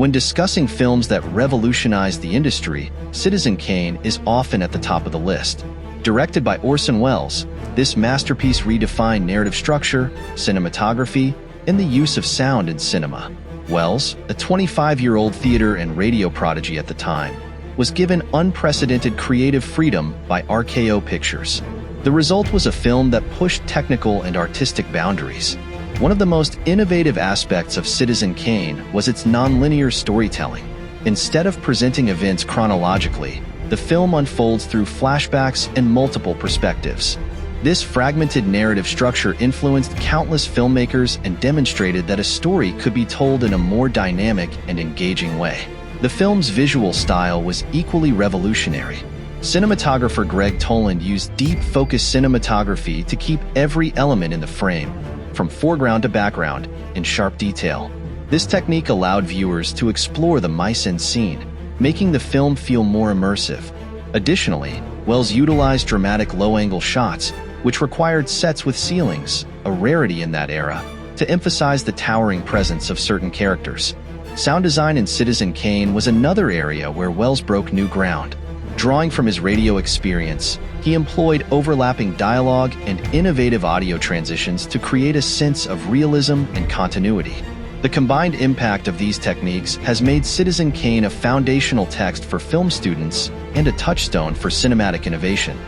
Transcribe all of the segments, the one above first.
When discussing films that revolutionized the industry, Citizen Kane is often at the top of the list. Directed by Orson Welles, this masterpiece redefined narrative structure, cinematography, and the use of sound in cinema. Welles, a 25-year-old theater and radio prodigy at the time, was given unprecedented creative freedom by RKO Pictures. The result was a film that pushed technical and artistic boundaries. One of the most innovative aspects of Citizen Kane was its nonlinear storytelling. Instead of presenting events chronologically, the film unfolds through flashbacks and multiple perspectives. This fragmented narrative structure influenced countless filmmakers and demonstrated that a story could be told in a more dynamic and engaging way. The film's visual style was equally revolutionary. Cinematographer Greg Toland used deep focus cinematography to keep every element in the frame, from foreground to background, in sharp detail. This technique allowed viewers to explore the mise-en-scene, making the film feel more immersive. Additionally, Welles utilized dramatic low-angle shots, which required sets with ceilings, a rarity in that era, to emphasize the towering presence of certain characters. Sound design in Citizen Kane was another area where Welles broke new ground. Drawing from his radio experience, he employed overlapping dialogue and innovative audio transitions to create a sense of realism and continuity. The combined impact of these techniques has made Citizen Kane a foundational text for film students and a touchstone for cinematic innovation.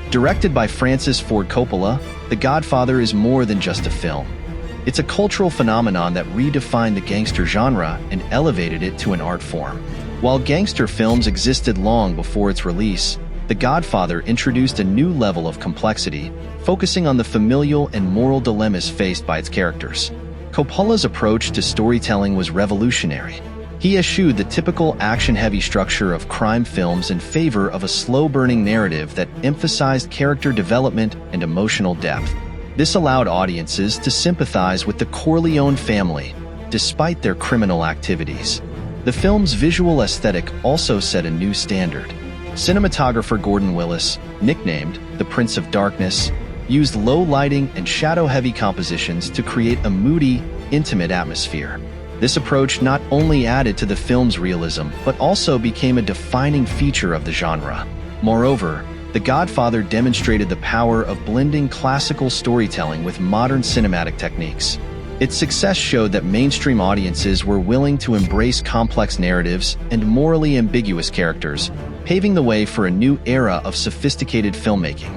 Directed by Francis Ford Coppola, The Godfather is more than just a film. It's a cultural phenomenon that redefined the gangster genre and elevated it to an art form. While gangster films existed long before its release, The Godfather introduced a new level of complexity, focusing on the familial and moral dilemmas faced by its characters. Coppola's approach to storytelling was revolutionary. He eschewed the typical action-heavy structure of crime films in favor of a slow-burning narrative that emphasized character development and emotional depth. This allowed audiences to sympathize with the Corleone family, despite their criminal activities. The film's visual aesthetic also set a new standard. Cinematographer Gordon Willis, nicknamed the Prince of Darkness, used low lighting and shadow-heavy compositions to create a moody, intimate atmosphere. This approach not only added to the film's realism, but also became a defining feature of the genre. Moreover, The Godfather demonstrated the power of blending classical storytelling with modern cinematic techniques. Its success showed that mainstream audiences were willing to embrace complex narratives and morally ambiguous characters, paving the way for a new era of sophisticated filmmaking.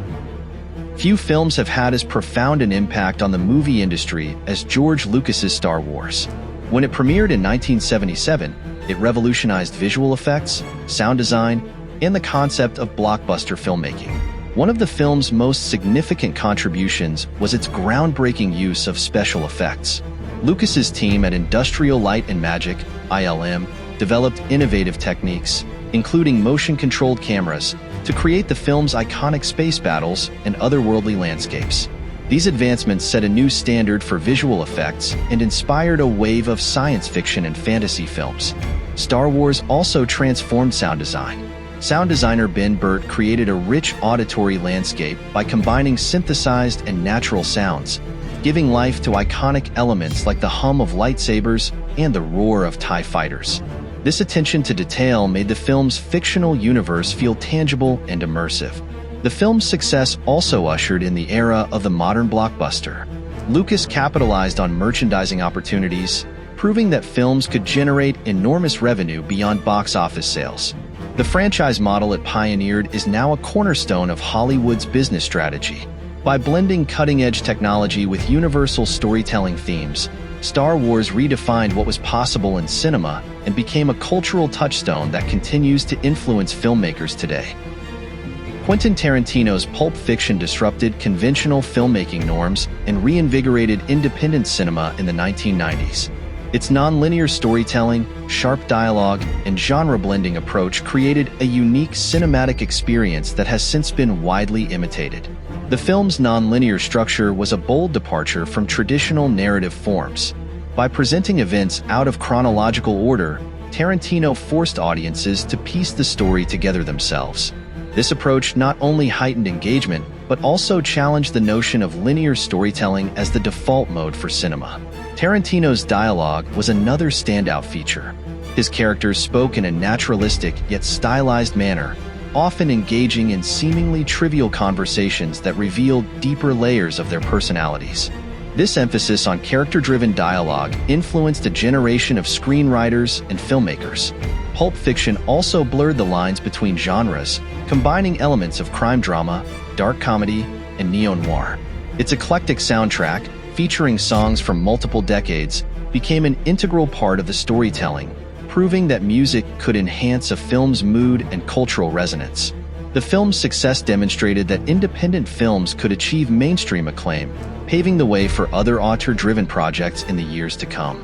Few films have had as profound an impact on the movie industry as George Lucas's Star Wars. When it premiered in 1977, it revolutionized visual effects, sound design, and the concept of blockbuster filmmaking. One of the film's most significant contributions was its groundbreaking use of special effects. Lucas's team at Industrial Light and Magic, ILM, developed innovative techniques, including motion-controlled cameras, to create the film's iconic space battles and otherworldly landscapes. These advancements set a new standard for visual effects and inspired a wave of science fiction and fantasy films. Star Wars also transformed sound design. Sound designer Ben Burtt created a rich auditory landscape by combining synthesized and natural sounds, giving life to iconic elements like the hum of lightsabers and the roar of TIE fighters. This attention to detail made the film's fictional universe feel tangible and immersive. The film's success also ushered in the era of the modern blockbuster. Lucas capitalized on merchandising opportunities, proving that films could generate enormous revenue beyond box office sales. The franchise model it pioneered is now a cornerstone of Hollywood's business strategy. By blending cutting-edge technology with universal storytelling themes, Star Wars redefined what was possible in cinema and became a cultural touchstone that continues to influence filmmakers today. Quentin Tarantino's Pulp Fiction disrupted conventional filmmaking norms and reinvigorated independent cinema in the 1990s. Its non-linear storytelling, sharp dialogue, and genre-blending approach created a unique cinematic experience that has since been widely imitated. The film's non-linear structure was a bold departure from traditional narrative forms. By presenting events out of chronological order, Tarantino forced audiences to piece the story together themselves. This approach not only heightened engagement, but also challenged the notion of linear storytelling as the default mode for cinema. Tarantino's dialogue was another standout feature. His characters spoke in a naturalistic yet stylized manner, often engaging in seemingly trivial conversations that revealed deeper layers of their personalities. This emphasis on character-driven dialogue influenced a generation of screenwriters and filmmakers. Pulp Fiction also blurred the lines between genres, combining elements of crime drama, dark comedy, and neo-noir. Its eclectic soundtrack, featuring songs from multiple decades, became an integral part of the storytelling, proving that music could enhance a film's mood and cultural resonance. The film's success demonstrated that independent films could achieve mainstream acclaim, paving the way for other auteur-driven projects in the years to come.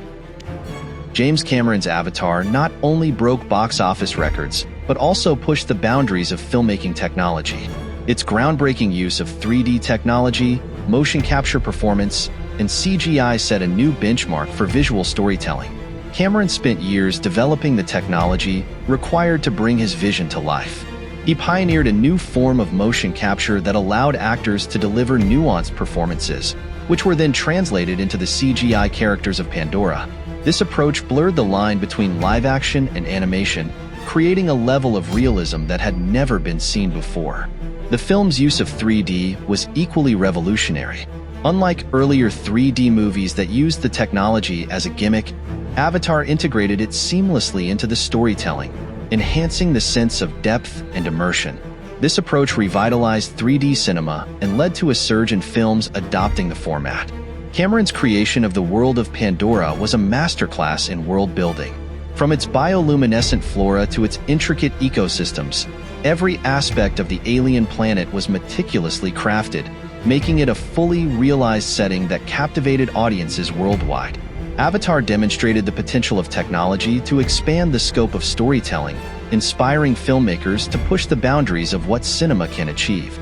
James Cameron's Avatar not only broke box office records, but also pushed the boundaries of filmmaking technology. Its groundbreaking use of 3D technology, motion capture performance, and CGI set a new benchmark for visual storytelling. Cameron spent years developing the technology required to bring his vision to life. He pioneered a new form of motion capture that allowed actors to deliver nuanced performances, which were then translated into the CGI characters of Pandora. This approach blurred the line between live action and animation, creating a level of realism that had never been seen before. The film's use of 3D was equally revolutionary. Unlike earlier 3D movies that used the technology as a gimmick, Avatar integrated it seamlessly into the storytelling, enhancing the sense of depth and immersion. This approach revitalized 3D cinema and led to a surge in films adopting the format. Cameron's creation of the world of Pandora was a masterclass in world building. From its bioluminescent flora to its intricate ecosystems, every aspect of the alien planet was meticulously crafted, making it a fully realized setting that captivated audiences worldwide. Avatar demonstrated the potential of technology to expand the scope of storytelling, inspiring filmmakers to push the boundaries of what cinema can achieve.